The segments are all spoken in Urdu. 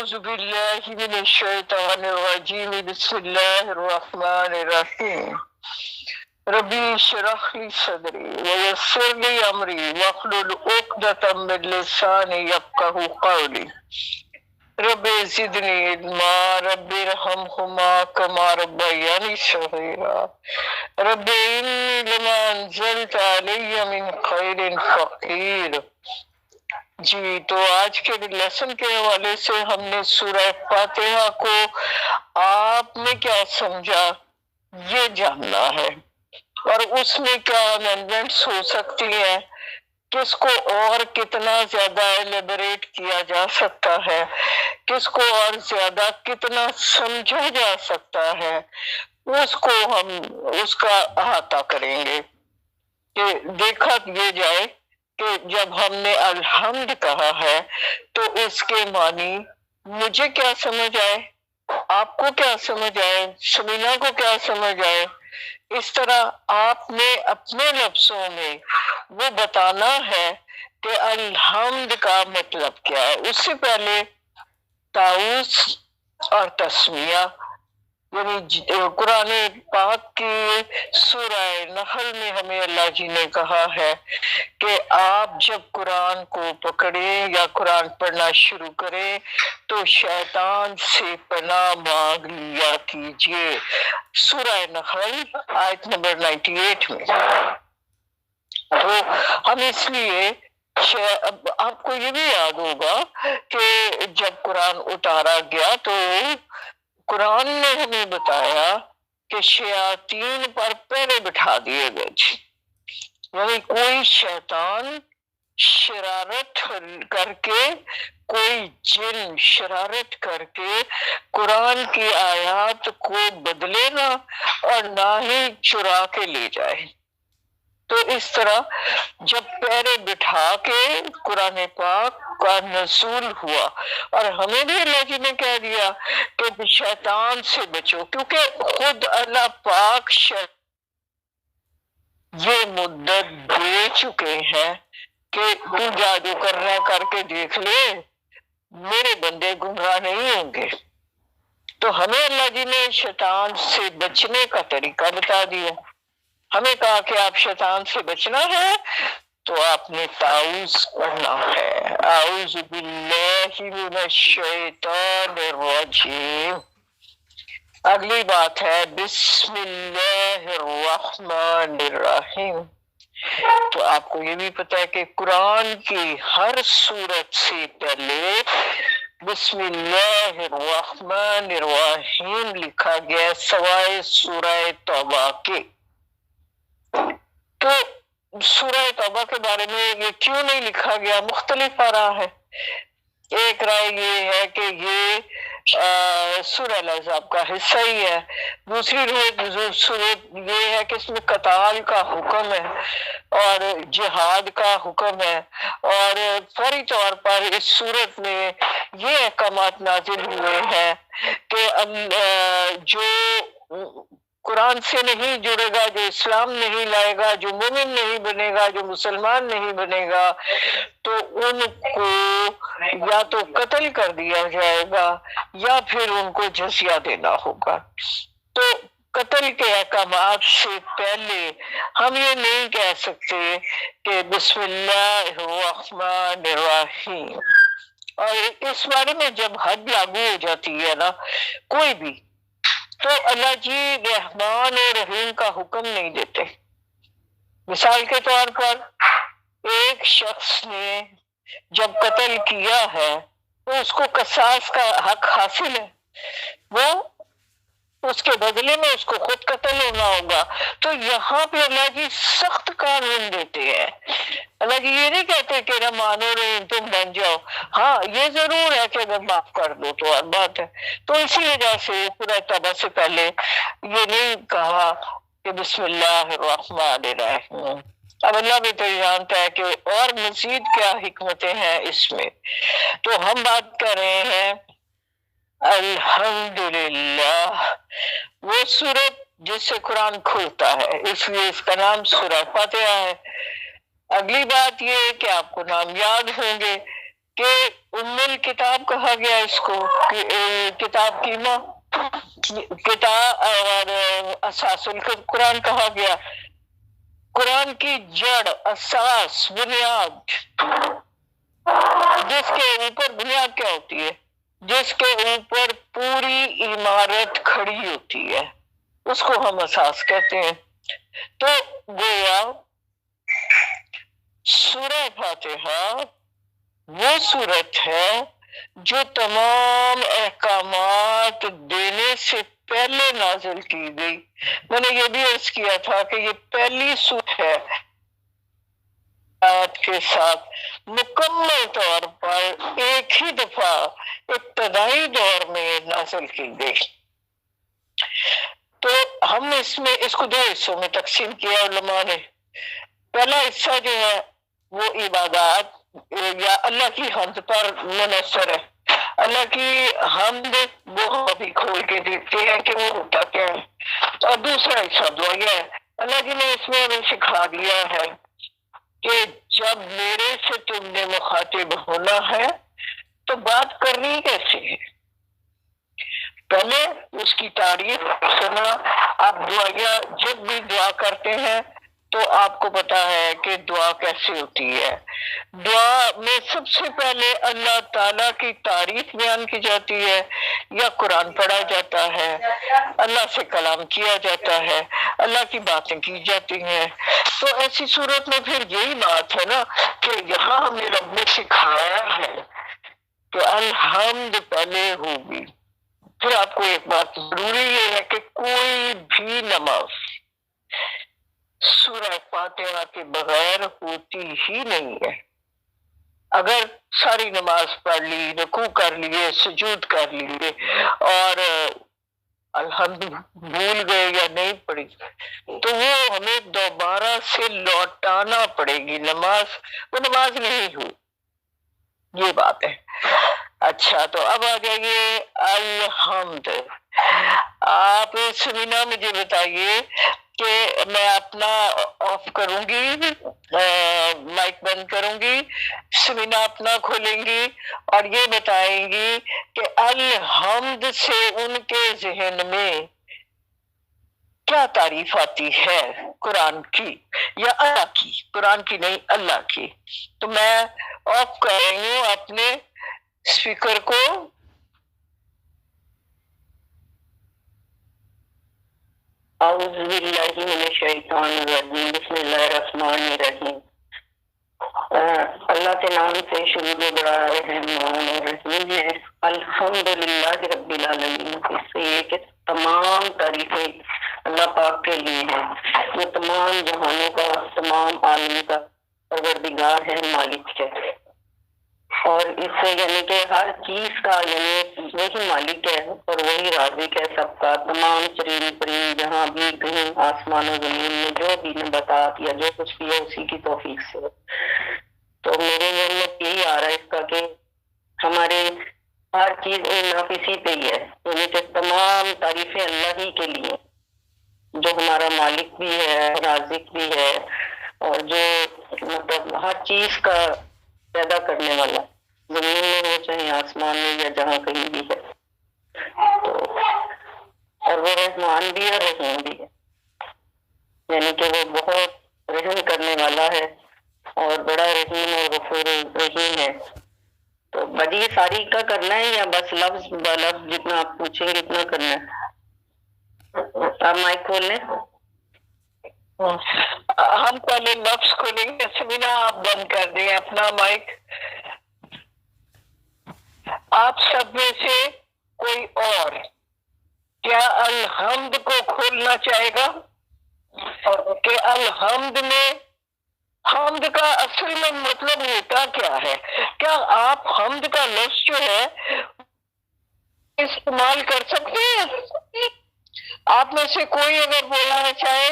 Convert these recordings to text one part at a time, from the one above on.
اعوذ باللہ من الشیطان الرجیم بسم اللہ الرحمن الرحیم ربی اشرح لی صدری ویسر لی امری واحلل عقدۃ من لسانی یفقہوا قولی رب زدنی علما رب ارحمہما کما ربیانی صغیرا رب انی لما انزلت علی من خیر فقیر۔ جی تو آج کے لیسن کے حوالے سے ہم نے سورہ فاتحہ کو آپ نے کیا سمجھا یہ جاننا ہے، اور اس میں کیا امینڈمنٹس ہو سکتی ہیں، کس کو اور کتنا زیادہ ایلیبریٹ کیا جا سکتا ہے، کس کو اور زیادہ کتنا سمجھا جا سکتا ہے، اس کو ہم اس کا احاطہ کریں گے کہ دیکھا یہ جائے کہ جب ہم نے الحمد کہا ہے تو اس کے معنی مجھے کیا سمجھ آئے، آپ کو کیا سمجھ آئے، سمینا کو کیا سمجھ آئے، اس طرح آپ نے اپنے لفظوں میں وہ بتانا ہے کہ الحمد کا مطلب کیا ہے۔ اس سے پہلے تعوذ اور تسمیہ، یعنی قرآن پاک کی سورہ نحل میں ہمیں اللہ جی نے کہا ہے کہ آپ جب قرآن کو پکڑیں یا قرآن پڑھنا شروع کریں تو شیطان سے پناہ مانگ لیا کیجئے، سورہ نحل آیت نمبر 98 میں۔ تو ہم اس لیے آپ کو یہ بھی یاد ہوگا کہ جب قرآن اتارا گیا تو قرآن نے ہمیں بتایا کہ شیاطین پر پہرے بٹھا دیے گئے تھے، یعنی کوئی شیطان شرارت کر کے، کوئی جن شرارت کر کے قرآن کی آیات کو بدلے نہ اور نہ ہی چرا کے لے جائے۔ تو اس طرح جب پہرے بٹھا کے قرآن پاک کا نزول ہوا، اور ہمیں بھی اللہ جی نے کہہ دیا کہ شیطان سے بچو، کیونکہ خود اللہ پاک یہ مدت دے چکے ہیں کہ تو جادو کرنا کر کے دیکھ لے، میرے بندے گمراہ نہیں ہوں گے۔ تو ہمیں اللہ جی نے شیطان سے بچنے کا طریقہ بتا دیا، ہمیں کہا کہ آپ شیطان سے بچنا ہے تو آپ نے تعوذ پڑھنا ہے، اعوذ باللہ من الشیطان الرجیم۔ اگلی بات ہے بسم اللہ الرحمن الرحیم۔ تو آپ کو یہ بھی پتا ہے کہ قرآن کی ہر سورت سے پہلے بسم اللہ الرحمن الرحیم لکھا گیا سوائے سورہ توبہ کے۔ تو سورہ توبہ کے بارے میں یہ کیوں نہیں لکھا گیا، مختلف آ رہا ہے۔ ایک رائے یہ ہے کہ یہ سورہ الاحزاب کا حصہ ہی ہے، دوسری صورت یہ ہے کہ اس میں قتال کا حکم ہے اور جہاد کا حکم ہے، اور فوری طور پر اس صورت میں یہ احکامات نازل ہوئے ہیں کہ جو قرآن سے نہیں جڑے گا، جو اسلام نہیں لائے گا، جو مومن نہیں بنے گا، جو مسلمان نہیں بنے گا، تو ان کو یا تو قتل کر دیا جائے گا یا پھر ان کو جزیہ دینا ہوگا۔ تو قتل کے احکامات سے پہلے ہم یہ نہیں کہہ سکتے کہ بسم اللہ الرحمن الرحیم، اور اس بارے میں جب حد لاگو ہو جاتی ہے نا کوئی بھی، تو اللہ جی رحمان اور رحیم کا حکم نہیں دیتے۔ مثال کے طور پر ایک شخص نے جب قتل کیا ہے تو اس کو قصاص کا حق حاصل ہے، وہ اس کے بدلے میں اس کو خود قتل ہونا ہوگا۔ تو یہاں پہ اللہ جی سخت قانون دیتے ہیں، اللہ جی یہ نہیں کہتے کہ رحمان و رحیم تم بن جاؤ، ہاں یہ ضرور ہے کہ اگر معاف کر دو تو اور بات ہے۔ تو اسی وجہ سے سورہ توبہ سے پہلے یہ نہیں کہا کہ بسم اللہ الرحمن الرحیم۔ اب اللہ بھی تو جانتا ہے کہ اور مزید کیا حکمتیں ہیں اس میں۔ تو ہم بات کر رہے ہیں الحمدللہ، وہ سورت جس سے قرآن کھلتا ہے، اس لیے اس کا نام سورہ فاتحہ ہے۔ اگلی بات یہ ہے کہ آپ کو نام یاد ہوں گے کہ ام الکتاب کہا گیا اس کو، کتاب کی ماں، کتاب اور اساس القرآن کہا گیا، قرآن کی جڑ، اساس، بنیاد، جس کے اوپر بنیاد کیا ہوتی ہے؟ جس کے اوپر پوری عمارت کھڑی ہوتی ہے، اس کو ہم اساس کہتے ہیں۔ تو گویا سورہ فاتحہ وہ صورت ہے جو تمام احکامات دینے سے پہلے نازل کی گئی۔ میں نے یہ بھی عرض کیا تھا کہ یہ پہلی سورت ہے کے ساتھ مکمل طور پر ایک ہی دفعہ ابتدائی دور میں نازل کی گئی۔ تو ہم نے اس کو دو حصوں میں تقسیم کیا علماء نے۔ پہلا حصہ جو ہے وہ عبادات یا اللہ کی حمد پر منحصر ہے۔ اللہ کی حمد وہ ہم ابھی کھول کے دیکھتے ہیں کہ وہ ہوتا کیا ہے۔ اور دوسرا حصہ دعا ہے۔ اللہ جی نے اس میں ہمیں سکھا دیا ہے کہ جب میرے سے تم نے مخاطب ہونا ہے تو بات کرنی کیسے ہے؟ پہلے اس کی تعریف سنا۔ آپ دعائیا جب بھی دعا کرتے ہیں تو آپ کو پتا ہے کہ دعا کیسے ہوتی ہے۔ دعا میں سب سے پہلے اللہ تعالیٰ کی تعریف بیان کی جاتی ہے، یا قرآن پڑھا جاتا ہے، اللہ سے کلام کیا جاتا ہے، اللہ کی باتیں کی جاتی ہیں۔ تو ایسی صورت میں پھر یہی بات ہے نا کہ یہاں ہمیں رب نے سکھایا ہے کہ الحمد پہلے ہوگی۔ پھر آپ کو ایک بات ضروری یہ ہے کہ کوئی بھی نماز سورہ فاتحہ کے بغیر ہوتی ہی نہیں ہے۔ اگر ساری نماز پڑھ لی، رکوع کر لیے، سجود کر لیے اور الحمد بھول گئے یا نہیں پڑھی تو وہ ہمیں دوبارہ سے لوٹانا پڑے گی نماز، وہ نماز نہیں ہوئی، یہ بات ہے۔ اچھا تو اب آ جائیے الحمد۔ آپ سمینا مجھے بتائیے کہ میں اپنا آف کروں گی، مائک بند کروں گی، سمینا اپنا کھولیں گی اور یہ بتائیں گی کہ الحمد سے ان کے ذہن میں کیا تعریف آتی ہے قرآن کی یا اللہ کی؟ قرآن کی نہیں، اللہ کی۔ تو میں آف کر رہی ہوں اپنے اسپیکر کو۔ اعوذ باللہ من الشیطان الرجیم، بسم اللہ الرحمن الرحیم۔ اللہ کے نام سے شروع بڑا رحمان الرحیم ہے۔ الحمدللہ رب العالمین، اس سے یہ کہ تمام تعریفیں اللہ پاک کے لیے ہیں، وہ تمام جہانوں کا، تمام عالم کا پروردگار ہے، مالک ہے، اور اس سے یعنی کہ ہر چیز کا یعنی وہی مالک ہے اور وہی رازق ہے سب کا۔ تمام چرین پرین جہاں بھی کہیں آسمان و زمین میں جو بھی نباتات یا جو کچھ بھی ہے اسی کی توفیق سے۔ تو میرے ذہن میں یہی آ رہا ہے اس کا کہ ہمارے ہر چیز ناف اسی پہ ہی ہے، یعنی کہ تمام تعریفیں اللہ ہی کے لیے، جو ہمارا مالک بھی ہے، رازق بھی ہے، اور جو مطلب ہر چیز کا پیدا کرنے والا، زمین میں ہو چاہے آسمان میں یا جہاں کہیں بھی ہے۔ تو اور وہ رحمان بھی ہے، رحیم بھی ہے، یعنی کہ وہ بہت رحم کرنے والا ہے اور بڑا رحیم اور غفور رحیم ہے۔ تو بڑی ساری کا کرنا ہے یا بس لفظ بلفظ جتنا آپ پوچھیں گے اتنا کرنا ہے؟ آپ مائک کھول لیں۔ ہم پہلے لفظ کھولیں گے، سمینا آپ بند کر دیں اپنا مائک۔ آپ سب میں سے کوئی اور کیا الحمد کو کھولنا چاہے گا کہ الحمد میں حمد کا اصل میں مطلب ہوتا کیا ہے؟ کیا آپ حمد کا لفظ جو ہے استعمال کر سکتے ہیں؟ آپ میں سے کوئی اگر بولنا چاہے،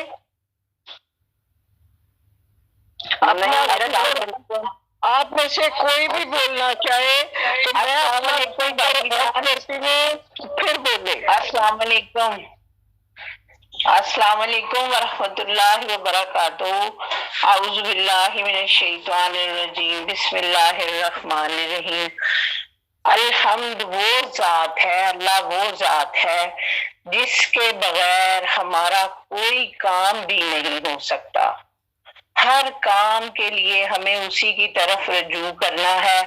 آپ میں سے کوئی بھی بولنا چاہے تو میں اپنا پھر بولے۔ السلام علیکم۔ السلام علیکم ورحمۃ اللہ وبرکاتہ۔ اعوذ باللہ من الشیطان الرجیم، بسم اللہ الرحمن الرحیم۔ الحمد وہ ذات ہے، اللہ وہ ذات ہے جس کے بغیر ہمارا کوئی کام بھی نہیں ہو سکتا۔ ہر کام کے لیے ہمیں اسی کی طرف رجوع کرنا ہے،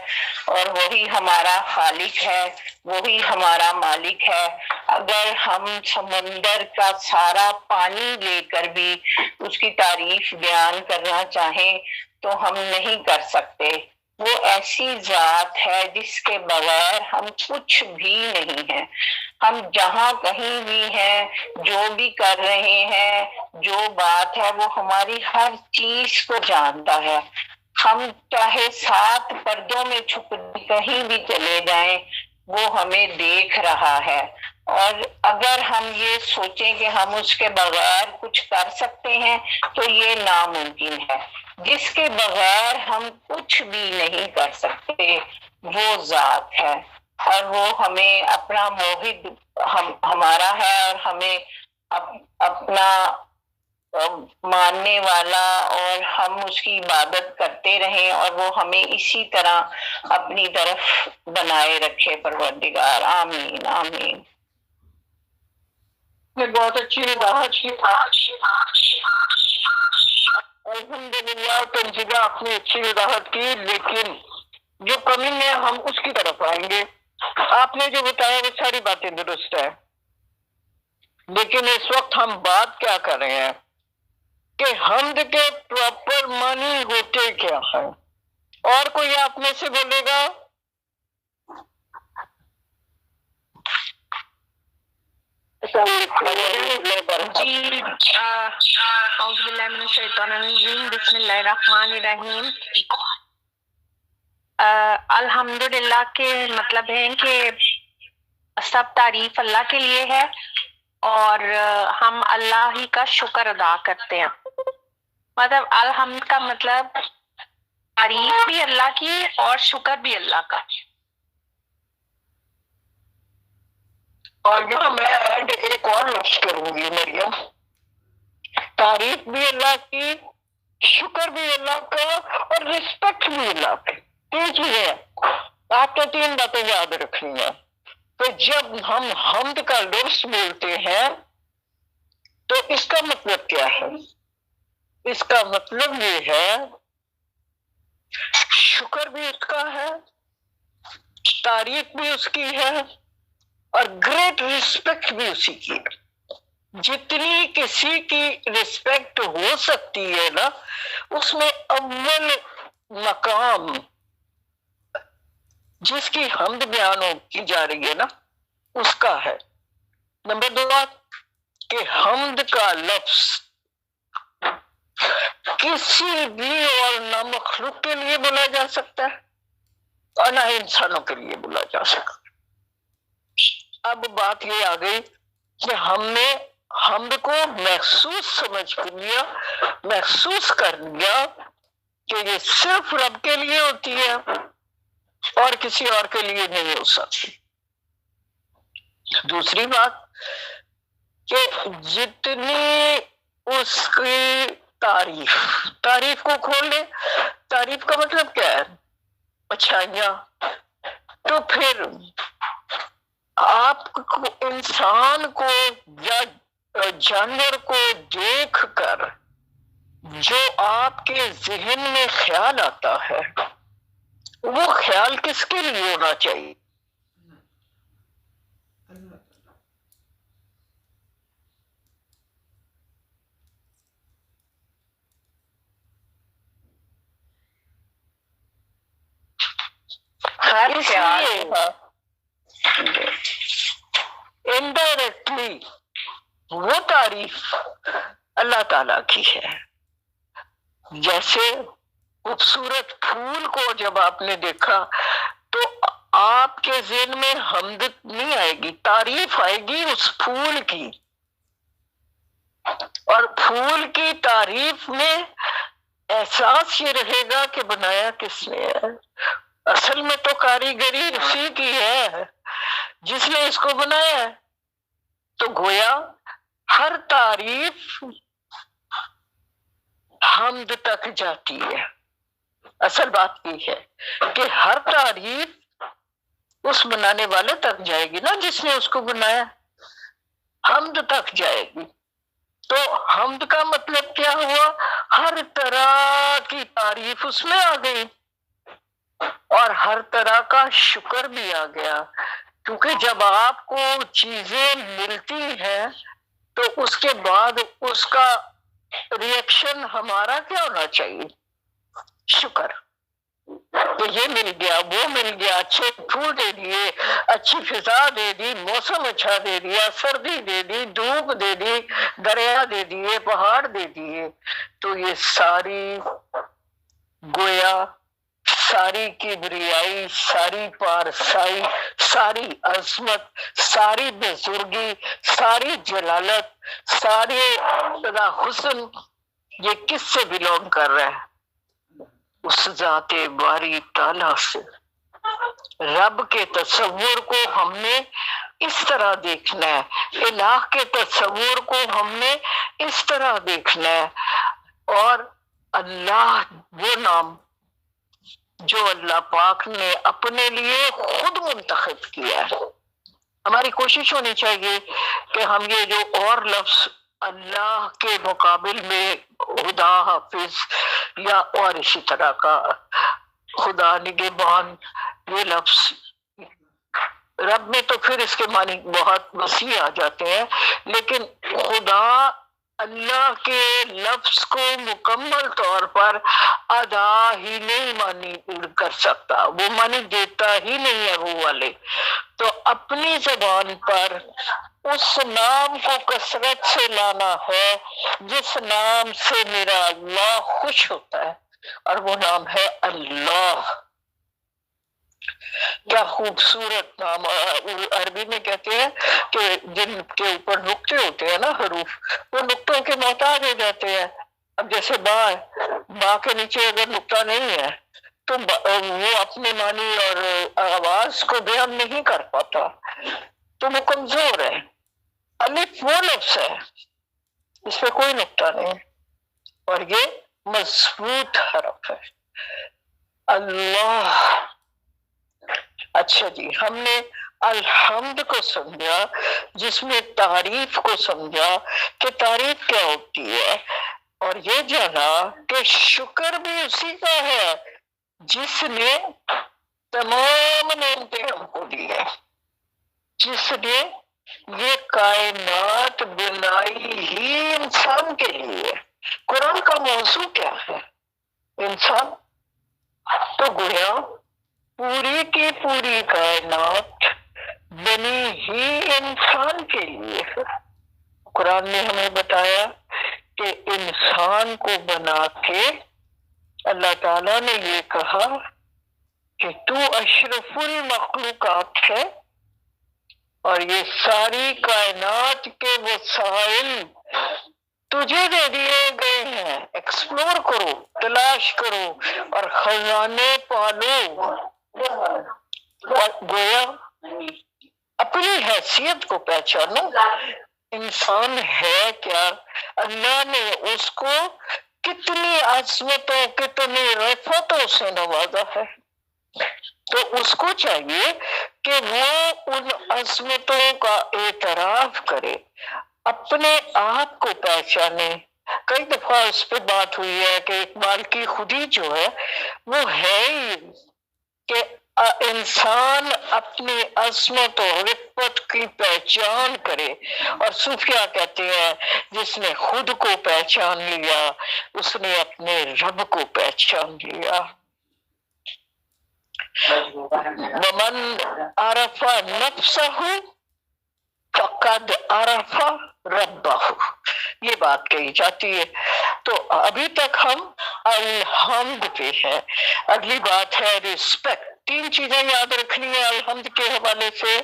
اور وہی ہمارا خالق ہے، وہی ہمارا مالک ہے۔ اگر ہم سمندر کا سارا پانی لے کر بھی اس کی تعریف بیان کرنا چاہیں تو ہم نہیں کر سکتے۔ وہ ایسی ذات ہے جس کے بغیر ہم کچھ بھی نہیں ہیں۔ ہم جہاں کہیں بھی ہیں، جو بھی کر رہے ہیں، جو بات ہے، وہ ہماری ہر چیز کو جانتا ہے۔ ہم چاہے 7 پردوں میں چھپ کہیں بھی چلے جائیں، وہ ہمیں دیکھ رہا ہے۔ اور اگر ہم یہ سوچیں کہ ہم اس کے بغیر کچھ کر سکتے ہیں تو یہ ناممکن ہے۔ جس کے بغیر ہم کچھ بھی نہیں کر سکتے وہ ذات ہے، اور وہ ہمیں اپنا موحد ہمارا ہے، اور ہمیں اپنا ماننے والا، اور ہم اس کی عبادت کرتے رہیں اور وہ ہمیں اسی طرح اپنی طرف بنائے رکھے پروردگار۔ آمین آمین۔ بہت اچھی الحمدللہ تنزیلہ آپ نے اچھی وضاحت کی، لیکن جو کمی ہے ہم اس کی طرف آئیں گے۔ آپ نے جو بتایا وہ ساری باتیں درست ہے، لیکن اس وقت ہم بات کیا کر رہے ہیں کہ حمد کے پراپر معنی ہوتے کیا ہے؟ اور کوئی آپ میں سے بولے گا؟ جی اعوذ باللہ من الشیطان الرجیم، بسم اللہ الرحمن الرحیم۔ الحمدللہ کے مطلب ہے کہ سب تعریف اللہ کے لیے ہے، اور ہم اللہ ہی کا شکر ادا کرتے ہیں۔ مطلب الحمد کا مطلب تعریف بھی اللہ کی اور شکر بھی اللہ کا۔ اور یہاں میں ایڈ ایک اور لفظ کروں گی مریم، تعریف بھی اللہ کی، شکر بھی اللہ کا، اور رسپیکٹ بھی اللہ کی۔ 3 چیزیں ہیں، آپ کو 3 باتیں یاد رکھنی ہیں۔ تو جب ہم حمد کا لفظ بولتے ہیں تو اس کا مطلب کیا ہے؟ اس کا مطلب یہ ہے شکر بھی اس کا ہے، تعریف بھی اس کی ہے، اور گریٹ رسپیکٹ بھی اسی کی ہے۔ جتنی کسی کی رسپیکٹ ہو سکتی ہے نا، اس میں اول مقام جس کی حمد بیان کی جا رہی ہے نا اس کا ہے۔ نمبر 2 بات کہ حمد کا لفظ کسی بھی اور نہ مخلوق کے لیے بولا جا سکتا ہے اور نہ انسانوں کے لیے بولا جا سکتا۔ اب بات یہ آ گئی کہ ہم نے حمد کو محسوس سمجھ کر لیا، محسوس کر لیا کہ یہ صرف رب کے لیے ہوتی ہے اور کسی اور کے لیے نہیں ہو سکتی۔ دوسری بات کہ جتنی اس کی تعریف کو کھول لیں، تعریف کا مطلب کیا ہے؟ اچھائیاں۔ تو پھر آپ کو انسان کو یا جانور کو دیکھ کر جو آپ کے ذہن میں خیال آتا ہے وہ خیال کس کے لیے ہونا چاہیے؟ ہر خیال انڈائریکٹلی وہ تعریف اللہ تعالی کی ہے۔ جیسے خوبصورت پھول کو جب آپ نے دیکھا تو آپ کے ذہن میں حمد نہیں آئے گی، تعریف آئے گی اس پھول کی، اور پھول کی تعریف میں احساس یہ رہے گا کہ بنایا کس نے ہے۔ اصل میں تو کاریگری اسی کی ہے جس نے اس کو بنایا ہے۔ تو گویا ہر تعریف حمد تک جاتی ہے. اصل بات یہ ہے کہ ہر تعریف اس بنانے والے تک جائے گی نا جس نے اس کو بنایا، حمد تک جائے گی. تو حمد کا مطلب کیا ہوا؟ ہر طرح کی تعریف اس میں آ گئی اور ہر طرح کا شکر بھی آ گیا. کیونکہ جب آپ کو چیزیں ملتی ہیں تو اس کے بعد اس کا ریئیکشن ہمارا کیا ہونا چاہیے؟ شکر. کہ یہ مل گیا، وہ مل گیا، اچھے پھول دے دیے، اچھی فضا دے دی، موسم اچھا دے دیا، سردی دے دی، دھوپ دے دی، دریا دے دیے، پہاڑ دے دیے. تو یہ ساری گویا ساری کبریائی، ساری پارسائی، ساری عظمت، ساری بزرگی، ساری جلالت، ساری حسن یہ کس سے بلونگ کر رہا ہے؟ اس ذات باری تعالیٰ سے. رب کے تصور کو ہم نے اس طرح دیکھنا ہے، الہ کے تصور کو ہم نے اس طرح دیکھنا ہے. اور اللہ وہ نام جو اللہ پاک نے اپنے لیے خود منتخب کیا ہے. ہماری کوشش ہونی چاہیے کہ ہم یہ جو اور لفظ اللہ کے مقابل میں خدا حافظ یا اور اسی طرح کا خدا نگہبان، یہ لفظ رب میں تو پھر اس کے معنی بہت وسیع آ جاتے ہیں، لیکن خدا اللہ کے لفظ کو مکمل طور پر ادا ہی نہیں معنی کر سکتا، وہ معنی دیتا ہی نہیں ہے وہ والے. تو اپنی زبان پر اس نام کو کثرت سے لانا ہے جس نام سے میرا اللہ خوش ہوتا ہے، اور وہ نام ہے اللہ. کیا خوبصورت نام. عربی میں کہتے ہیں کہ جن کے اوپر نقطے ہوتے ہیں نا، حروف، وہ نقطوں کے محتاج ہو جاتے ہیں. اب جیسے با ہے، با کے نیچے اگر نقطہ نہیں ہے تو وہ اپنے معنی اور آواز کو بیان نہیں کر پاتا، تو وہ کمزور ہے. الف وہ لفظ ہے اس پہ کوئی نقطہ نہیں اور یہ مضبوط حرف ہے. اللہ. اچھا جی، ہم نے الحمد کو سمجھا جس میں تعریف کو سمجھا کہ تعریف کیا ہوتی ہے، اور یہ جانا کہ شکر بھی اسی کا ہے جس نے تمام نعمتیں ہم کو دی ہے، جس نے یہ کائنات بنائی ہی انسان کے لیے. قرآن کا موضوع کیا ہے؟ انسان. تو گویا پوری کی پوری کائنات بنی ہی انسان کے لیے. قرآن نے ہمیں بتایا کہ انسان کو بنا کے اللہ تعالیٰ نے یہ کہا کہ تو اشرف المخلوقات ہے اور یہ ساری کائنات کے وسائل تجھے دے دیے گئے ہیں، ایکسپلور کرو، تلاش کرو اور خزانے پالو. اور گویا اپنی حیثیت کو پہچانو. انسان ہے کیا؟ اللہ نے اس کو کتنی عظمتوں، کتنی رفتوں سے نوازا ہے. تو اس کو چاہیے کہ وہ ان عظمتوں کا اعتراف کرے، اپنے آپ کو پہچانے. کئی دفعہ اس پہ بات ہوئی ہے کہ اقبال کی خودی جو ہے وہ ہے ہی کہ انسان اپنی عظمت و رفت کی پہچان کرے. اور صوفیہ کہتے ہیں جس نے خود کو پہچان لیا اس نے اپنے رب کو پہچان لیا. ومن عرف نفسہ فقد عرف ربہ، یہ بات کہی جاتی ہے. تو ابھی تک ہم الحمد پہ ہیں. اگلی بات ہے رسپیکٹ. 3 چیزیں یاد رکھنی ہے الحمد کے حوالے سے.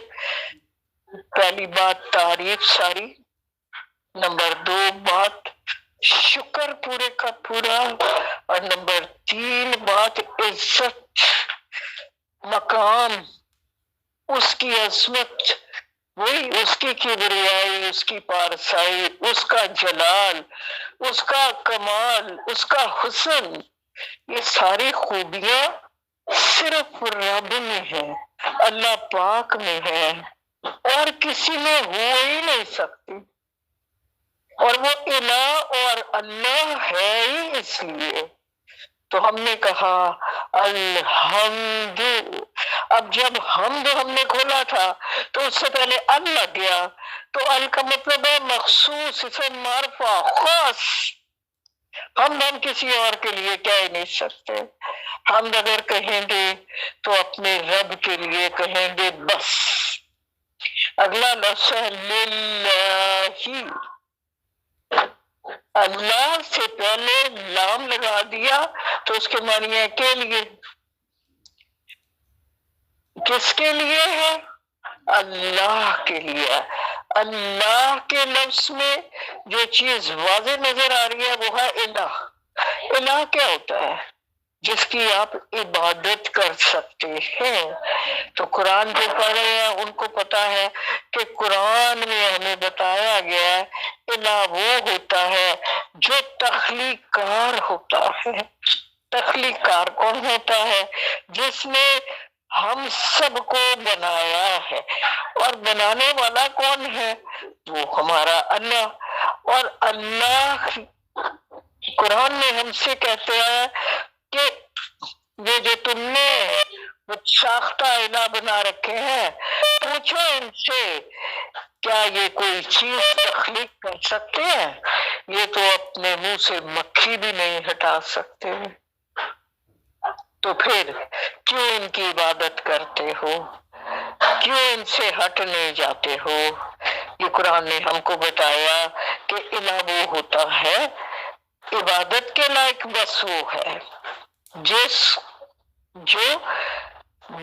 پہلی بات تعریف ساری، نمبر 2 بات شکر پورے کا پورا، اور نمبر 3 بات عزت، مقام، اس کی عظمت وہی اس کی کبریائی، اس کی پارسائی، اس کا جلال، اس کا کمال، اس کا حسن، یہ ساری خوبیاں صرف رب میں ہے، اللہ پاک میں ہے، اور کسی میں ہو ہی نہیں سکتی۔ اور وہ الہ اور اللہ ہے ہی اس لیے تو ہم نے کہا الحمد۔ اب جب حمد ہم نے کھولا تھا تو اس سے پہلے ال لگ گیا، تو ال کا مطلب ہے مخصوص، اسے معرفہ خاص۔ ہم کسی اور کے لیے کہہ ہی نہیں سکتے۔ ہم اگر کہیں گے تو اپنے رب کے لیے کہیں گے بس۔ اگلا لفظ ہے للہ، اللہ سے پہلے لام لگا دیا تو اس کے معنی ہے کے لیے۔ کس کے لیے ہے؟ اللہ کے لیے۔ اللہ کے لفظ میں جو چیز واضح نظر آ رہی ہے وہ ہے الہ۔ الہ کیا ہوتا ہے؟ جس کی آپ عبادت کر سکتے ہیں۔ تو قرآن جو پڑھ رہے ہیں ان کو پتا ہے کہ قرآن میں ہمیں بتایا گیا ہے الہ وہ ہوتا ہے جو تخلیق کار ہوتا ہے۔ تخلیق کار کون ہوتا ہے؟ جس نے ہم سب کو بنایا ہے، اور بنانے والا کون ہے؟ وہ ہمارا اللہ۔ اور اللہ قرآن میں ہم سے کہتے ہیں کہ یہ جو تم نے وہ ساختہ الہ بنا رکھے ہیں، پوچھو ان سے کیا یہ کوئی چیز تخلیق کر سکتے ہیں؟ یہ تو اپنے منہ سے مکھی بھی نہیں ہٹا سکتے، تو پھر کیوں ان کی عبادت کرتے ہو؟ کیوں ان سے ہٹنے جاتے ہو؟ یہ قرآن نے ہم کو بتایا کہ الہ وہ ہوتا ہے، عبادت کے لائق بس وہ ہے جو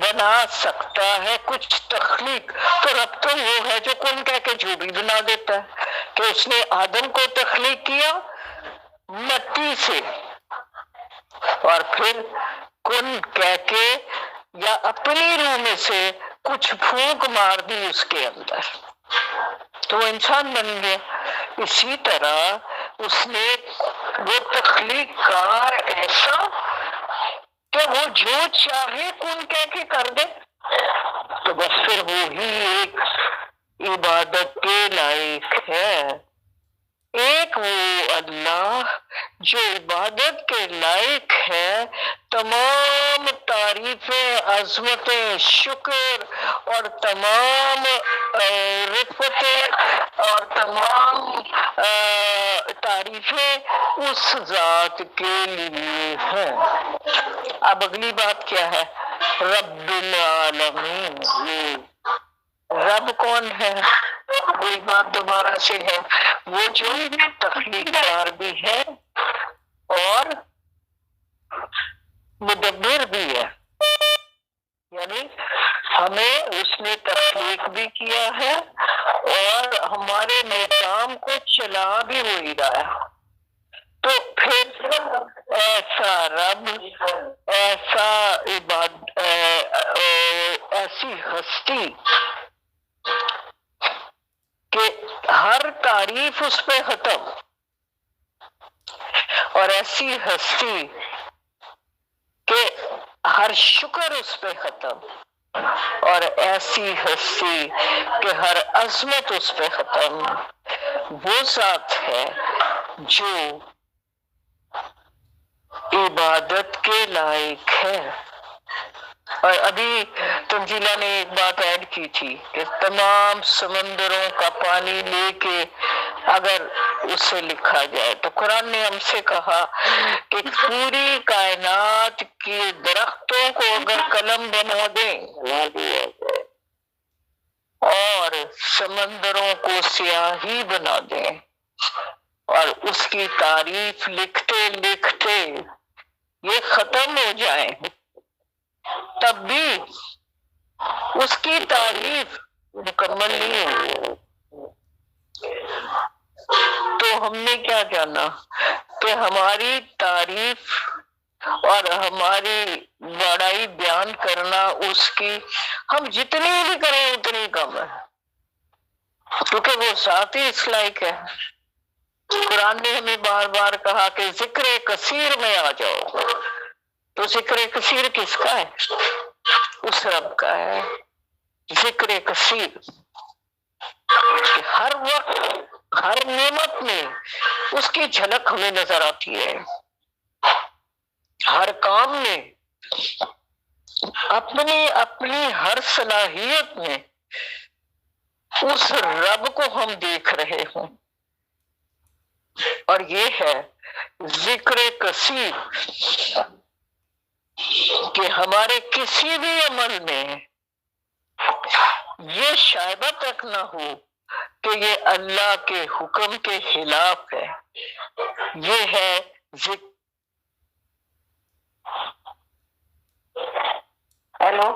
بنا سکتا ہے کچھ تخلیق۔ تو رب تو وہ ہے جو کن کہہ کے جو بھی بنا دیتا ہے، کہ اس نے آدم کو تخلیق کیا مٹی سے، اور پھر کن کہہ کے یا اپنی روح میں سے کچھ پھونک مار دی اس کے اندر، تو وہ انسان بن گیا۔ اسی طرح اس نے وہ تخلیق کار ایسا کہ وہ جو چاہے کن کہہ کے کر دے، تو بس پھر وہی ایک عبادت کے لائق ہے۔ ایک وہ اللہ جو عبادت کے لائق ہے، تمام تعریفیں، عظمتیں، شکر اور تمام رفتیں اور تمام تعریفیں اس ذات کے لیے ہیں۔ اب اگلی بات کیا ہے؟ رب العالمین۔ رب کون ہے؟ وہی بات دوبارہ سے ہے، وہ جو تخلیق کار بھی ہے اور مدبر بھی ہے، یعنی ہمیں اس نے تخلیق بھی کیا ہے اور ہمارے نظام کو چلا بھی وہی رہا ہے۔ تو پھر ایسا رب، ایسا ایسی ہستی کہ ہر تعریف اس پہ ختم، اور ایسی ہستی کہ ہر شکر اس پہ ختم، اور ایسی ہستی کہ ہر عظمت اس پہ ختم، وہ ذات ہے جو عبادت کے لائق ہے۔ اور ابھی تنزیلہ نے ایک بات ایڈ کی تھی کہ تمام سمندروں کا پانی لے کے اگر اسے لکھا جائے، تو قرآن نے ہم سے کہا کہ پوری کائنات کے درختوں کو اگر قلم بنا دیں اور سمندروں کو سیاہی بنا دیں اور اس کی تعریف لکھتے لکھتے یہ ختم ہو جائیں، تب بھی اس کی تعریف مکمل نہیں ہوئی۔ تو ہم نے کیا جانا کہ ہماری تعریف اور ہماری بڑائی بیان کرنا اس کی، ہم جتنی بھی کریں اتنی کم ہے۔ کیونکہ وہ ذات ہی اس لائق ہے۔ قرآن نے ہمیں بار بار کہا کہ ذکر کثیر میں آ جاؤ، تو ذکر کثیر کس کا ہے؟ اس رب کا ہے ذکر کثیر، کہ ہر وقت ہر نعمت میں اس کی جھلک ہمیں نظر آتی ہے، ہر کام میں، اپنی ہر صلاحیت میں اس رب کو ہم دیکھ رہے ہوں، اور یہ ہے ذکر کثیر، کہ ہمارے کسی بھی عمل میں یہ شائبہ تک نہ ہو کہ یہ اللہ کے حکم کے خلاف ہے۔ یہ ہے ذکر۔ ہیلو،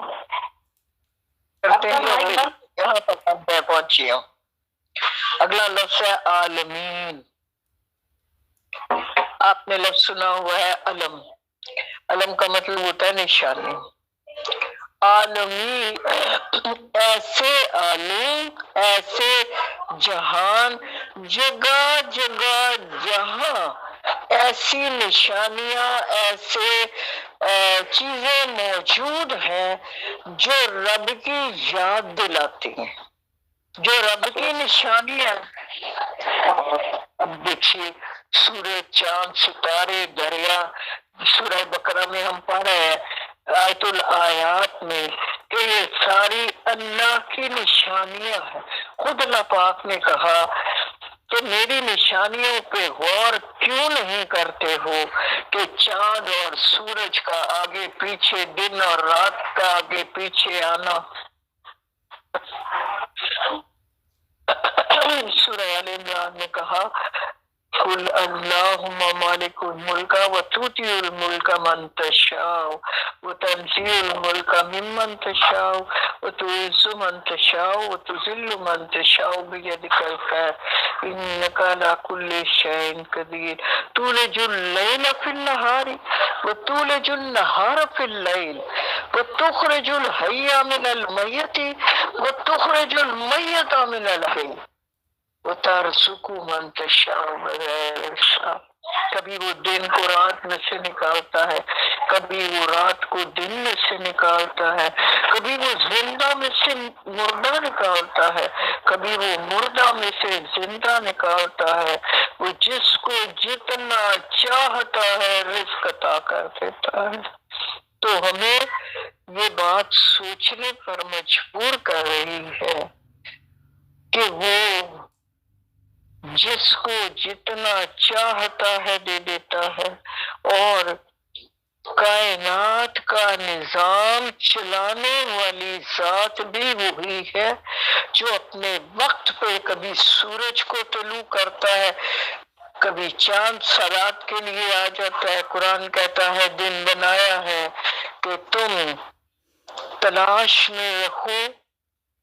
کرتے ہیں یہاں تک میں پہنچی ہوں۔ اگلا لفظ ہے عالمین۔ آپ نے لفظ سنا ہوا ہے علم، علم کا مطلب ہوتا ہے نشانی۔ عالمی، ایسے عالم، ایسے جہان، جگہ جگہ جہاں ایسی نشانیاں، ایسے چیزیں موجود ہیں جو رب کی یاد دلاتی ہیں، جو رب کی نشانیاں۔ اب دیکھیے سورہ چاند، ستارے، دریا، سورہ بقرہ میں ہم پڑھ رہے ہیں آیت الآیات میں کہ یہ ساری اللہ کی نشانیاں ہیں۔ خود اللہ پاک نے کہا کہ میری نشانیوں پہ غور کیوں نہیں کرتے ہو کہ چاند اور سورج کا آگے پیچھے، دن اور رات کا آگے پیچھے آنا۔ سورہ آل عمران نے کہا قل اللہم مالک الملک وتؤتی الملک من تشاء وتنزع الملک ممن تشاء وتعز من تشاء وتذل من تشاء بیدک الخیر انک علی کل شیء قدیر تولج اللیل فی النہار وتولج النہار فی اللیل وتخرج الحی من المیت وتخرج المیت من الحی وترزق من تشاء بغیر حساب۔ کبھی وہ دن کو رات میں سے نکالتا ہے، کبھی وہ رات کو دن میں سے نکالتا ہے، کبھی وہ زندہ میں سے مردہ نکالتا ہے، کبھی وہ مردہ میں سے زندہ نکالتا ہے۔ وہ جس کو جتنا چاہتا ہے رزق عطا کر دیتا ہے۔ تو ہمیں یہ بات سوچنے پر مجبور کر رہی ہے کہ وہ جس کو جتنا چاہتا ہے دے دیتا ہے، اور کائنات کا نظام چلانے والی ذات بھی وہی ہے جو اپنے وقت پہ کبھی سورج کو طلوع کرتا ہے، کبھی چاند سرات کے لیے آ جاتا ہے۔ قرآن کہتا ہے دن بنایا ہے کہ تم تلاش میں رہو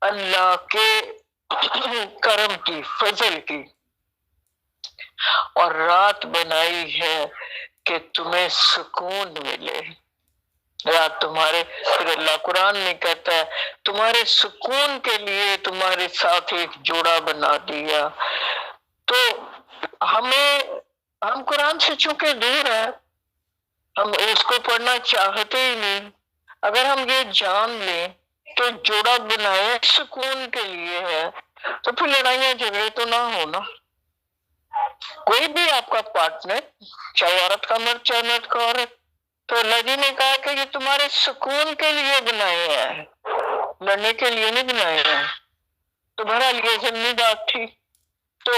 اللہ کے کرم کی، فضل کی، اور رات بنائی ہے کہ تمہیں سکون ملے۔ رات تمہارے، پھر اللہ قرآن میں کہتا ہے تمہارے سکون کے لیے تمہارے ساتھ ایک جوڑا بنا دیا۔ تو ہم قرآن سے چونکہ دور ہیں، ہم اس کو پڑھنا چاہتے ہی نہیں۔ اگر ہم یہ جان لیں کہ جوڑا بنایا سکون کے لیے ہے، تو پھر لڑائیاں جھگڑے تو نہ ہونا۔ کوئی بھی آپ کا پارٹنر، چاہے عورت کا مرد چاہے مرد کا عورت، تو اللہ جی نے کہا کہ یہ تمہارے سکون کے لیے بنائے ہیں، لڑنے کے لیے نہیں بنائے ہیں۔ تو بہرحال یہ ضمنی بات تھی۔ تو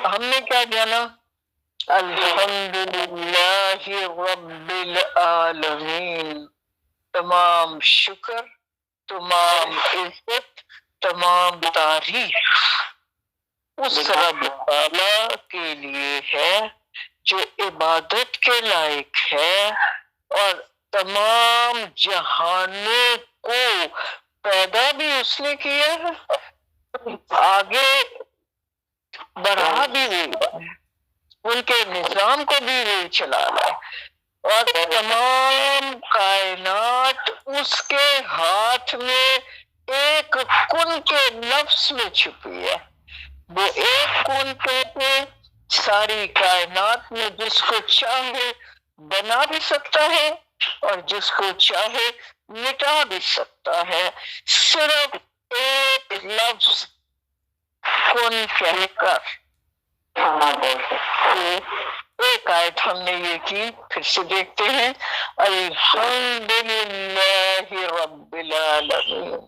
ہم نے کیا جانا؟ الحمدللہ رب العالمین، تمام شکر، تمام عزت، تمام تعریف اس رب تعالیٰ کے لیے ہے جو عبادت کے لائق ہے، اور تمام جہانوں کو پیدا بھی اس نے کیا ہے، آگے بڑھا بھی وہی، ان کے نظام کو بھی وہی چلا رہا ہے، اور تمام کائنات اس کے ہاتھ میں ایک کن کے لفظ میں چھپی ہے۔ وہ ایک کون کہتے ساری کائنات میں جس کو چاہے بنا بھی سکتا ہے اور جس کو چاہے مٹا بھی سکتا ہے، صرف ایک لفظ کن کہہ کر ایک آیت ہم نے یہ کی، پھر سے دیکھتے ہیں، الحمدللہ رب العالمین۔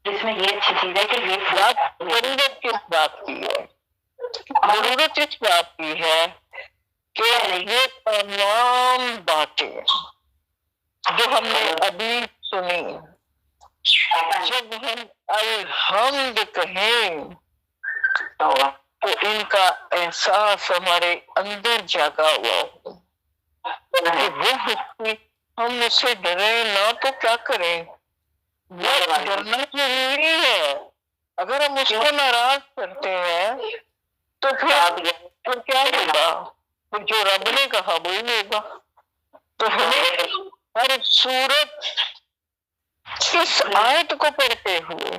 جس میں یہ اچھی چیز ہے کہ یہ ضرورت کس بات کی ہے؟ ضرورت اس بات کی ہے کہ یہ تمام باتیں جو ہم نے ابھی سنی، جب ہم الحمد کہیں تو ان کا احساس ہمارے اندر جاگا ہوا ہو کہ وہ ہستی ہم اس سے ڈرے نہ تو کیا کریں؟ وہ ڈرنا ضروری ہے۔ اگر ہم اس کو ناراض کرتے ہیں تو پھر کیا ہوگا؟ پھر جو رب نے کہا وہی ہوگا۔ تو ہمیں ہر صورت اس آیت کو پڑھتے ہوئے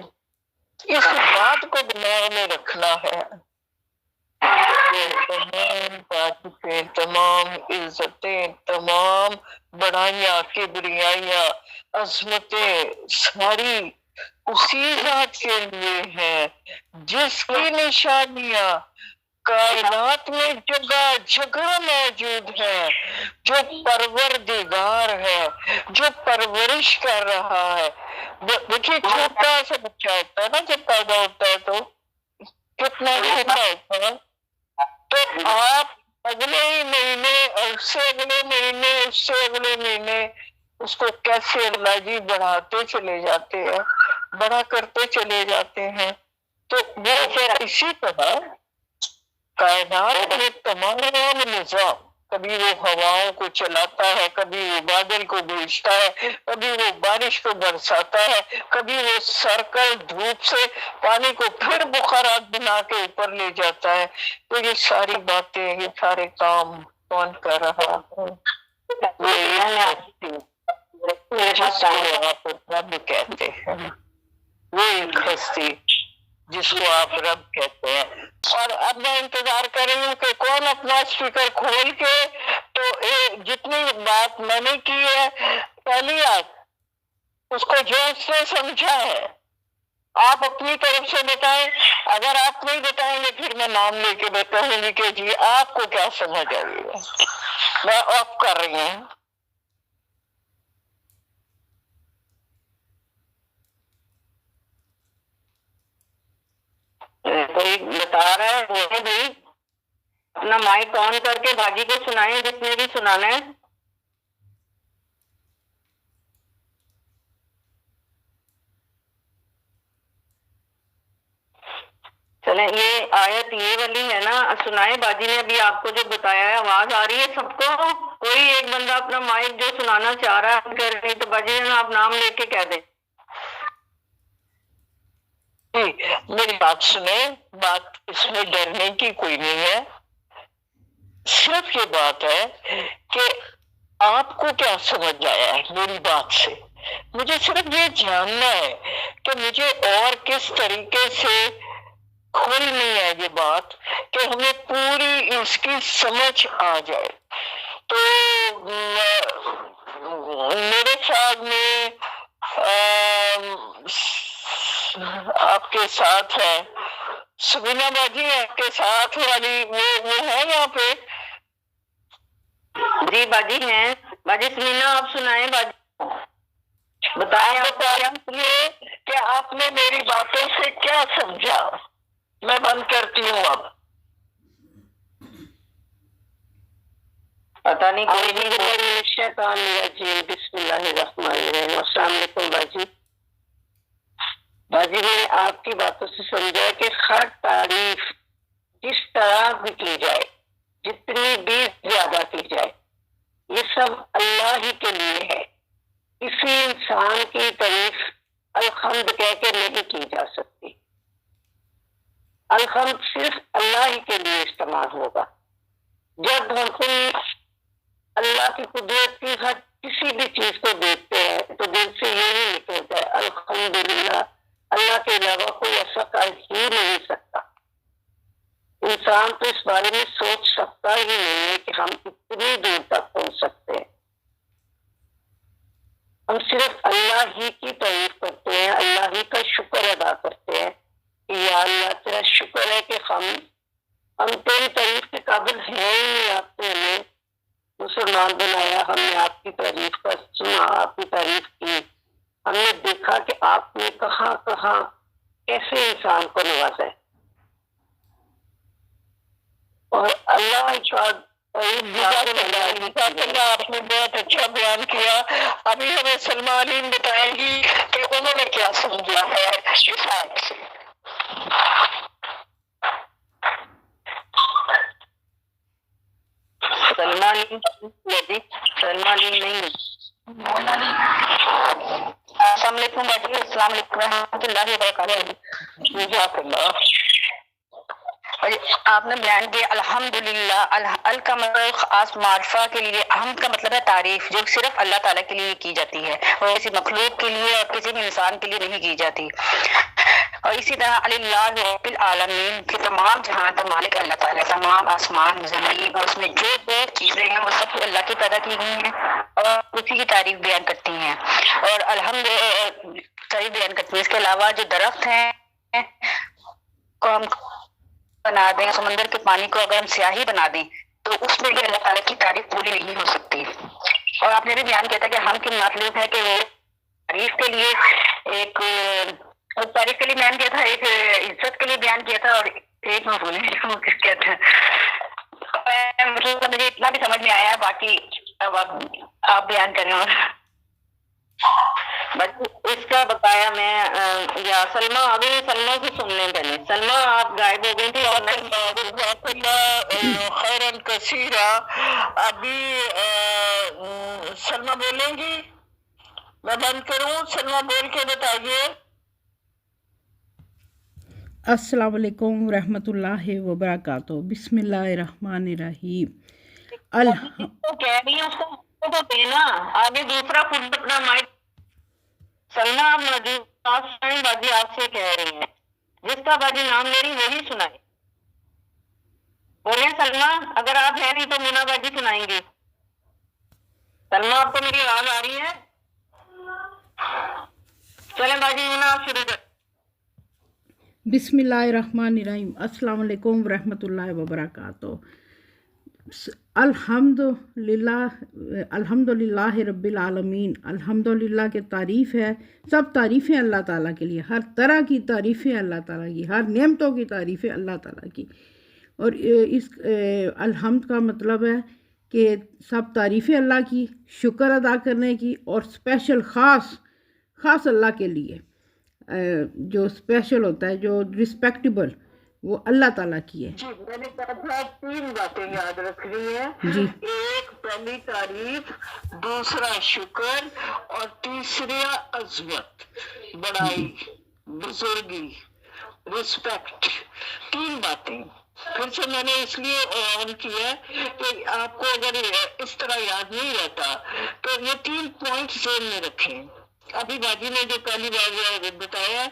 اس بات کو دماغ میں رکھنا ہے کہ تمام تعریفیں، تمام عزتیں، تمام بڑائیاں، کبریائیاں، عظمتیں ساری اسی ذات کے لیے ہیں جس کی نشانیاں کائنات میں جگہ جگہ موجود ہے، جو پروردگار ہے، جو پرورش کر رہا ہے۔ دیکھیے چھوٹا سا بچہ ہوتا ہے نا، جب پیدا ہوتا ہے تو کتنا چھوٹا ہوتا ہے، تو آپ اگلے ہی مہینے، اس سے اگلے مہینے، اس سے اگلے مہینے اس کو کیسے اللہ جی بڑھاتے چلے جاتے ہیں، بڑا کرتے چلے جاتے ہیں۔ تو وہ اسی طرح کائنات میں تمام نظام، کبھی وہ ہواؤں کو چلاتا ہے، کبھی وہ بادل کو بھیجتا ہے، کبھی وہ بارش کو برساتا ہے، کبھی وہ سرکل دھوپ سے پانی کو پھر بخارات بنا کے اوپر لے جاتا ہے۔ تو یہ ساری باتیں، یہ سارے کام کون کر رہا ہے؟ جس کو آپ رب کہتے ہیں، وہ ایک ہستی جس کو آپ رب کہتے ہیں۔ اور اب میں انتظار کر رہی ہوں کہ کون اپنا اسپیکر کھول کے تو جتنی بات میں نے کی ہے پہلی آپ اس کو جو اس نے سمجھا ہے آپ اپنی طرف سے بتائیں۔ اگر آپ نہیں بتائیں گے پھر میں نام لے کے بتاؤں گی کہ جی آپ کو کیا سمجھ آئی ہے۔ میں آف کر رہی ہوں۔ کوئی بتا رہا ہے وہ بھائی اپنا مائک آن کر کے باجی کو سنائیں جس نے بھی سنانا ہے۔ چلیں یہ آیت یہ والی ہے نا، سنائے باجی نے ابھی آپ کو جو بتایا ہے۔ آواز آ رہی ہے سب کو؟ کوئی ایک بندہ اپنا مائک جو سنانا چاہ رہا ہے کر رہی تو باجی نے آپ نام لے کے کہہ دیں۔ میری بات سنیں، بات اس میں ڈرنے کی کوئی نہیں ہے، صرف یہ بات ہے کہ آپ کو کیا سمجھ آیا ہے میری بات سے۔ مجھے صرف یہ جاننا ہے کہ مجھے اور کس طریقے سے کھولنی ہے یہ بات کہ ہمیں پوری اس کی سمجھ آ جائے۔ تو میرے خیال میں آپ کے ساتھ ہے سبینہ باجی، آپ کے ساتھ والی وہ ہے یہاں پہ؟ جی باجی ہیں۔ باجی سمینا آپ سنائیں باجی، بتائیں آپ یہ کہ آپ نے میری باتوں سے کیا سمجھا۔ میں بند کرتی ہوں اب۔ پتہ نہیں کوئی بسم اللہ الرحمن الرحیم۔ السلام علیکم باجی۔ باجی میں نے آپ کی باتوں سے سمجھا کہ ہر تعریف جس طرح بھی کی جائے، جتنی بھی زیادہ کی جائے، یہ سب اللہ ہی کے لیے ہے۔ کسی انسان کی تعریف الحمد کہہ کے نہیں کی جا سکتی۔ الحمد صرف اللہ ہی کے لیے استعمال ہوگا۔ جب ہم اللہ کی قدرت کی ہر کسی بھی چیز کو دیکھتے ہیں تو دل سے یہی نکلتا ہے الحمدللہ، اللہ کے علاوہ کوئی ایسا کر ہی نہیں سکتا۔ انسان تو اس بارے میں سوچ سکتا ہی نہیں ہے کہ ہم کتنی دور تک پہنچ سکتے ہیں. ہم صرف اللہ ہی کی تعریف کرتے ہیں، اللہ ہی کا شکر ادا کرتے ہیں کہ یا اللہ تیرا شکر ہے کہ ہم تیری تعریف کے قابل ہیں ہی نہیں. آپ نے ہمیں مسلمان بنایا، ہم نے آپ کی تعریف کا سنا، آپ کی تعریف کی، ہم نے دیکھا کہ آپ نے کہاں کہاں کیسے انسان کو نوازا ہے. اور اللہ آپ نے بہت اچھا بیان کیا. ابھی ہمیں سلمیٰ علیم بتائیں گی کہ انہوں نے کیا سمجھا ہے اس آیت سے. سلمیٰ علیم نہیں. السلام علیکم باجی. السلام علیکم ورحمۃ اللہ وبرکاتہ. جزاک اللہ. اور آپ نے بیان کیا الحمدللہ. ال کا مطلب خاص معرفہ کے لیے، حمد کا مطلب ہے تعریف، جو صرف اللہ تعالیٰ کے لیے کی جاتی ہے اور کسی مخلوق کے لیے اور کسی بھی انسان کے لیے نہیں کی جاتی. اور اسی طرح اللہ رب العالمین کے تمام جہاں کا مالک اللہ تعالیٰ، تمام آسمان زمین اور اس میں جو جو چیزیں ہیں وہ سب اللہ کی پیدا کی گئی ہیں اور اسی کی تعریف بیان کرتی ہیں اور الحمد تعریف بیان کرتی ہیں. اس کے علاوہ جو درخت ہیں کو ہم بنا دیں، سمندر کے پانی کو اگر ہم سیاہی بنا دیں تو اس میں بھی اللہ تعالیٰ کی تعریف پوری نہیں ہو سکتی. اور آپ نے بھی بیان کیا تھا کہ ہم کی مطلب ہے کہ وہ تعریف کے لیے ایک تعریف کے لیے بیان کیا تھا، ایک عزت کے لیے بیان کیا تھا اور ایک میں بولے کیا تھا. مطلب مجھے اتنا بھی سمجھ میں آیا، باقی اب آپ بیان کریں. اور اس کا بتایا میں یا سلمیٰ ابھی سلمیٰ سے سن لیں پہلے. سلمیٰ آپ غائب ہو گئی تھی اور خیرن کثیرا. ابھی سلمیٰ بولیں گی، میں بند کروں؟ سلمیٰ بول کے بتائیے. السلام علیکم ورحمۃ اللہ وبرکاتہ. بسم اللہ الرحمن الرحیم. کہہ رہی ہیں اس کو تو دینا آگے دوسرا خود اپنا مائک. سلمیٰ آپ موجود باجی آپ سے کہہ رہی ہیں، جس کا باجی نام لے رہی وہی سنائے. بولیں سلمیٰ، اگر آپ ہیں نہیں تو مینا باجی سنائیں گی. سلمیٰ آپ کو میری آواز آ رہی ہے؟ چلیں باجی مینا آپ شروع کریں. بسم اللہ الرحمن الرحیم. السلام علیکم ورحمۃ اللہ وبرکاتہ. الحمد للہ رب العالمین. الحمد للہ کی تعریف ہے، سب تعریفیں اللہ تعالیٰ کے لیے، ہر طرح کی تعریفیں اللہ تعالیٰ کی، ہر نعمتوں کی تعریفیں اللہ تعالیٰ کی. اور اس الحمد کا مطلب ہے کہ سب تعریفیں اللہ کی، شکر ادا کرنے کی، اور اسپیشل خاص اللہ کے لیے جو اسپیشل ہوتا ہے، جو رسپیکٹیبل، وہ اللہ تعالیٰ کی ہے. جی میں نے کہا تھا 3 باتیں یاد رکھنی ہیں. جی. ایک پہلی تعریف، دوسرا شکر، اور تیسرا عظمت، بڑائی، بزرگی، رسپیکٹ. 3 باتیں. پھر سے میں نے اس لیے آن کیا کہ آپ کو اگر اس طرح یاد نہیں رہتا تو یہ 3 پوائنٹ ذہن میں رکھیں. ابھی باجی نے جو پہلی بار بتایا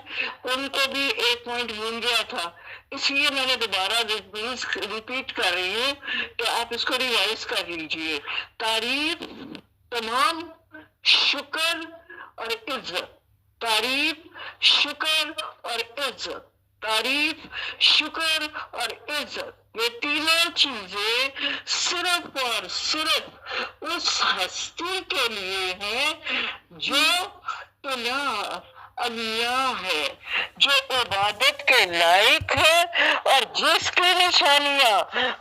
ان کو بھی ایک پوائنٹ بھول گیا تھا، اس لیے میں نے دوبارہ ریپیٹ کر رہی ہوں کہ آپ اس کو ریوائز کر لیجئے. تعریف، تمام، شکر اور عزت. تعریف، شکر اور عزت. تعریف، شکر اور عزت. یہ تینوں چیزیں صرف اور صرف اس ہستی کے لیے ہیں جو اللہ ہے، جو عبادت کے لائق ہے اور جس کی نشانیاں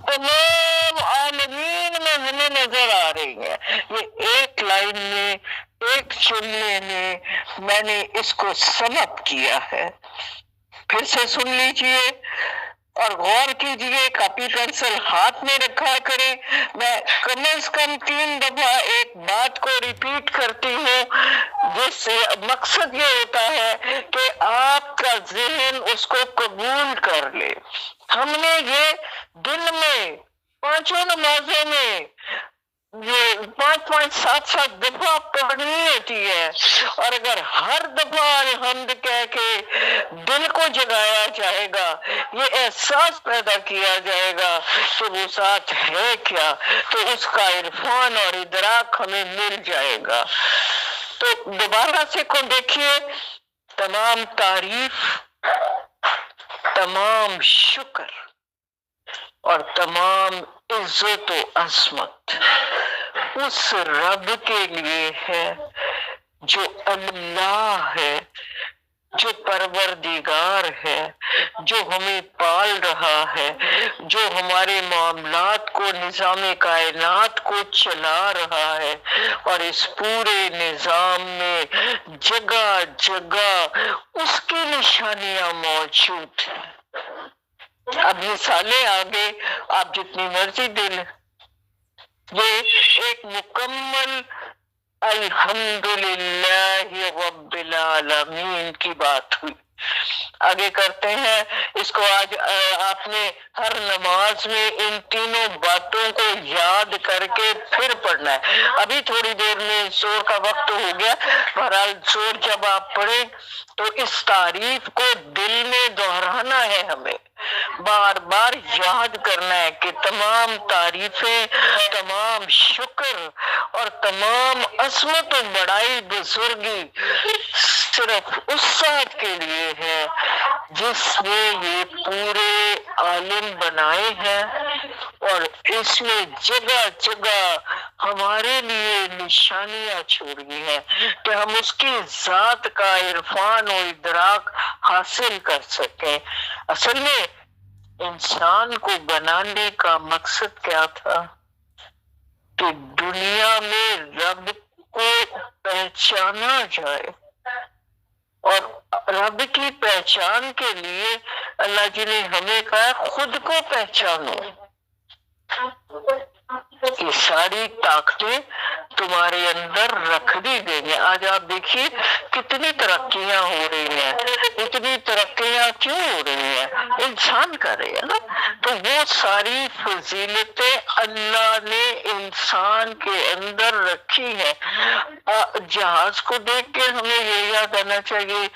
تمام عالمین میں ہمیں نظر آ رہی ہیں. یہ ایک لائن میں، ایک جملے میں نے اس کو سمپ کیا ہے. پھر سے سن لیجئے اور غور کیجئے. کاپی پینسل ہاتھ میں رکھا کریں. میں کم از کم 3 دفعہ ایک بات کو ریپیٹ کرتی ہوں، جس سے مقصد یہ ہوتا ہے کہ آپ کا ذہن اس کو قبول کر لے. ہم نے یہ دن میں 5 نمازوں میں یہ 5.7 دفعہ پڑھنی ہوتی ہے، اور اگر ہر دفعہ الحمد کہہ کے دل کو جگایا جائے گا، یہ احساس پیدا کیا جائے گا کہ وہ ذات ہے کیا، تو اس کا عرفان اور ادراک ہمیں مل جائے گا۔ تو دوبارہ سے کو دیکھیے، تمام تعریف، تمام شکر اور تمام عزت و عظمت اس رب کے لیے ہے جو اللہ ہے، جو پروردگار ہے، جو ہمیں پال رہا ہے، جو ہمارے معاملات کو، نظام کائنات کو چلا رہا ہے، اور اس پورے نظام میں جگہ جگہ اس کی نشانیاں موجود ہیں۔ اب مثالیں آگے آپ جتنی مرضی دے لیں، یہ ایک مکمل الحمدللہ رب العالمین کی بات ہوئی۔ آگے کرتے ہیں اس کو۔ آج آپ نے ہر نماز میں ان تینوں باتوں کو یاد کر کے پھر پڑھنا ہے۔ ابھی تھوڑی دیر میں زور کا وقت ہو گیا، بہرحال زور جب آپ پڑھیں تو اس تعریف کو دل میں دہرانا ہے، ہمیں بار بار یاد کرنا ہے کہ تمام تعریفیں، تمام شکر اور تمام عظمت و بڑائی، بزرگی صرف اس ذات کے لیے ہے جس نے یہ پورے عالم بنائے ہیں، اور اس میں جگہ جگہ ہمارے لیے نشانیاں چھوڑی ہیں کہ ہم اس کی ذات کا عرفان و ادراک حاصل کر سکیں۔ اصل میں انسان کو بنانے کا مقصد کیا تھا؟ کہ دنیا میں رب کو پہچانا جائے، اور رب کی پہچان کے لیے اللہ جی نے ہمیں کہا خود کو پہچانو۔ یہ ساری طاقتیں تمہارے اندر رکھ دی گئی ہیں۔ آج آپ دیکھیے کتنی ترقیاں ہو رہی ہیں، اتنی ترقیاں کیوں ہو رہی ہیں؟ انسان کر رہے ہیں نا۔ تو وہ ساری فضیلتیں اللہ نے انسان کے اندر رکھی ہیں۔ جہاز کو دیکھ کے ہمیں یہ یاد آنا چاہیے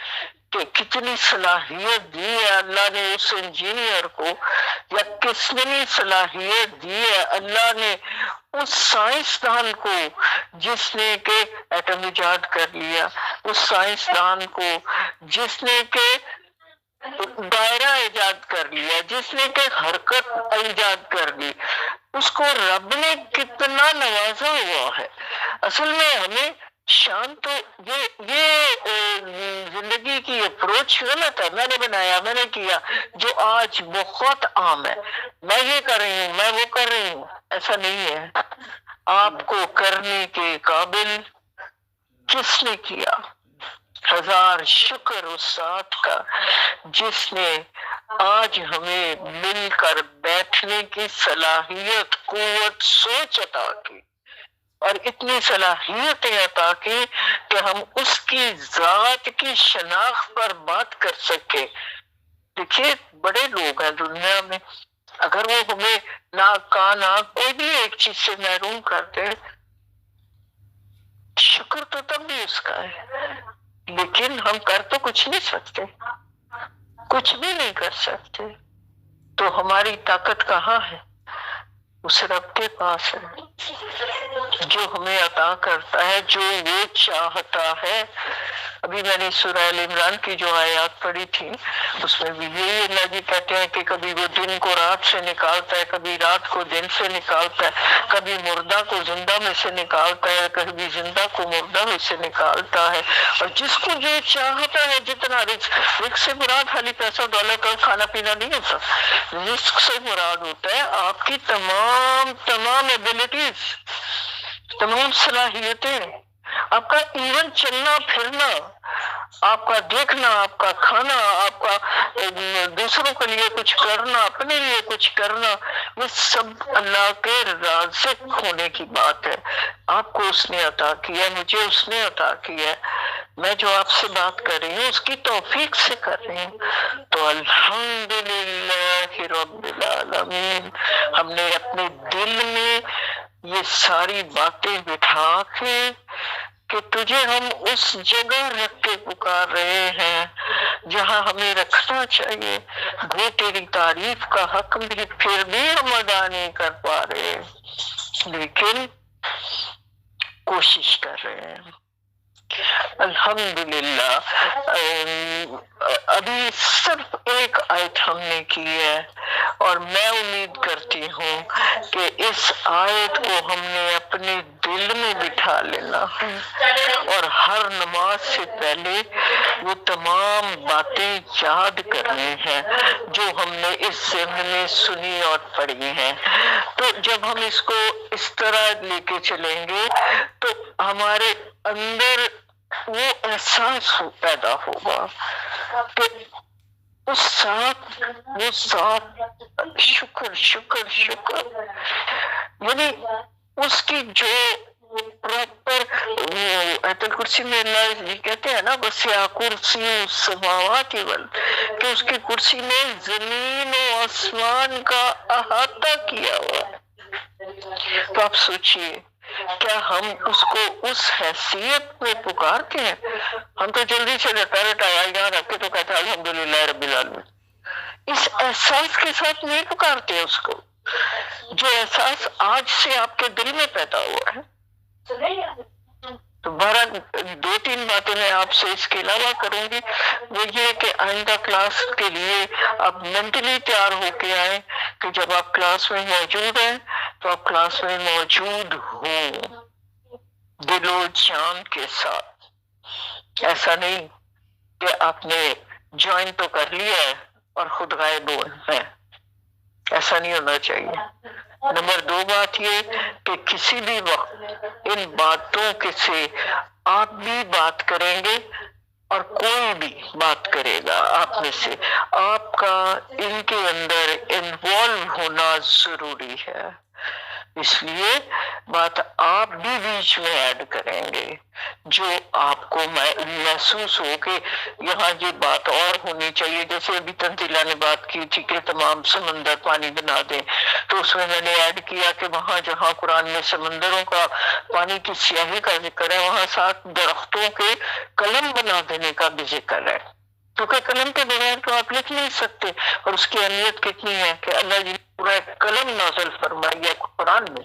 کہ کتنی صلاحیت دی ہے اللہ نے اس انجینئر کو، یا کتنی صلاحیت دی ہے اللہ نے اس سائنسدان کو جس نے کہ ایٹم ایجاد کر لیا، اس سائنسدان کو جس نے کہ دائرہ ایجاد کر لیا، جس نے کہ حرکت ایجاد کر لی، اس کو رب نے کتنا نوازا ہوا ہے۔ اصل میں ہمیں شان تو یہ زندگی کی اپروچ غلط ہے، میں نے بنایا، میں نے کیا، جو آج بہت عام ہے، میں یہ کر رہی ہوں، میں وہ کر رہی ہوں۔ ایسا نہیں ہے۔ آپ کو کرنے کے قابل کس نے کیا؟ ہزار شکر اس ذات کا جس نے آج ہمیں مل کر بیٹھنے کی صلاحیت، قوت، سوچ عطا کی، اور اتنی صلاحیتیں عطا کی کہ ہم اس کی ذات کی شناخت پر بات کر سکے۔ دیکھیے بڑے لوگ ہیں دنیا میں، اگر وہ ہمیں ناک کان آنکھ کوئی بھی ایک چیز سے محروم کرتے، شکر تو تب بھی اس کا ہے، لیکن ہم کر تو کچھ نہیں سکتے، کچھ بھی نہیں کر سکتے۔ تو ہماری طاقت کہاں ہے؟ اس رب کے پاس ہے جو ہمیں عطا کرتا ہے جو وہ چاہتا ہے۔ ابھی میں نے سورہ ال عمران کی جو آیات پڑھی تھی اس میں بھی یہی اللہ جی کہتے ہیں کہ کبھی وہ دن کو رات سے نکالتا ہے، کبھی رات کو دن سے نکالتا ہے، کبھی مردہ کو زندہ میں سے نکالتا ہے، کبھی زندہ کو مردہ میں سے نکالتا ہے، اور جس کو جو چاہتا ہے جتنا رزق سے مراد خالی پیسہ ڈالر کا کھانا پینا نہیں ہوتا، رزق سے مراد ہوتا ہے آپ کی تمام ایبلٹیز، تمام صلاحیتیں، آپ کا ایون چلنا پھرنا، آپ کا دیکھنا، آپ کا کھانا، آپ کا دوسروں کے لیے کچھ کرنا، اپنے لیے کچھ کرنا، یہ سب اللہ کے رازق ہونے کی بات ہے۔ آپ کو اس نے عطا کیا، مجھے اس نے عطا کیا، میں جو آپ سے بات کر رہی ہوں اس کی توفیق سے کر رہی ہوں۔ تو الحمدللہ رب العالمین، ہم نے اپنے دل میں یہ ساری باتیں بٹھا کے کہ تجھے ہم اس جگہ رکھ کے پکار رہے ہیں جہاں ہمیں رکھنا چاہیے، وہ تیری تعریف کا حق بھی پھر بھی ہم ادا نہیں کر پا رہے، لیکن کوشش کر رہے ہیں۔ الحمدللہ ابھی صرف ایک آیت ہم نے کی ہے، اور میں امید کرتی ہوں کہ اس آیت کو ہم نے اپنے دل میں بٹھا لینا ہے، اور ہر نماز سے پہلے وہ تمام باتیں یاد کرنی ہیں جو ہم نے اس ضمن میں سنی اور پڑھی ہیں۔ تو جب ہم اس کو اس طرح لے کے چلیں گے تو ہمارے اندر وہ احساس پیدا ہوگا کہ اس ساتھ شکر شکر شکر، یعنی اس کی جو پراپر آیت الکرسی میں اللہ جی کہتے ہیں نا وسع کرسی السماوات والارض، کہ اس کی کرسی نے زمین و آسمان کا احاطہ کیا ہوا ہے۔ تو آپ سوچئے کیا ہم اس کو اس حیثیت میں پکارتے ہیں؟ ہم تو جلدی سے پیرٹ آیا یہاں رکھ کے تو کہتے ہیں الحمدللہ رب العالمین، اس احساس کے ساتھ نہیں پکارتے اس کو جو احساس آج سے آپ کے دل میں پیدا ہوا ہے۔ تو بہرحال 2-3 باتیں میں آپ سے اس کے علاوہ کروں گی، وہ یہ کہ آئندہ کلاس کے لیے آپ مینٹلی تیار ہو کے آئیں کہ جب آپ کلاس میں موجود ہیں تو آپ کلاس میں موجود ہوں دل و جان کے ساتھ، ایسا نہیں کہ آپ نے جوائن تو کر لیا ہے اور خود غائب ہے، ایسا نہیں ہونا چاہیے۔ نمبر 2 بات یہ کہ کسی بھی وقت ان باتوں کے سے آپ بھی بات کریں گے اور کوئی بھی بات کرے گا آپ میں سے، آپ کا ان کے اندر انوالو ہونا ضروری ہے، اس لیے بات آپ بھی بیچ میں ایڈ کریں گے جو آپ کو محسوس ہو کہ یہاں یہ بات اور ہونی چاہیے۔ جیسے ابھی تنزیلہ نے بات کی تھی کہ تمام سمندر پانی بنا دیں، تو اس میں نے ایڈ کیا کہ وہاں جہاں قرآن میں سمندروں کا پانی کی سیاہی کا ذکر ہے وہاں 7 درختوں کے قلم بنا دینے کا بھی ذکر ہے، کیونکہ قلم کے بغیر تو آپ لکھ نہیں سکتے، اور اس کی اہمیت کتنی ہے کہ اللہ جی نے پورا ایک قلم نازل فرمائی ہے قرآن میں،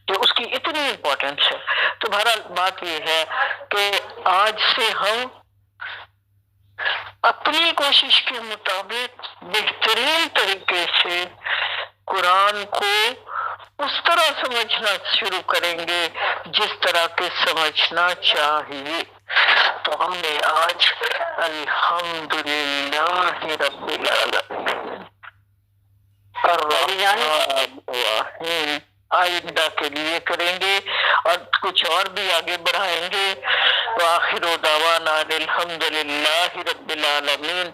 تو اس کی اتنی امپورٹنس ہے۔ تو بہرحال بات یہ ہے کہ آج سے ہم اپنی کوشش کے مطابق بہترین طریقے سے قرآن کو اس طرح سمجھنا شروع کریں گے جس طرح کے سمجھنا چاہیے۔ تو ہم نے آج الحمدللہ رب العالمین الرحمن الرحیم آئندہ کے لیے کریں گے، اور کچھ اور بھی آگے بڑھائیں گے۔ وآخر دعوانا الحمدللہ رب العالمین۔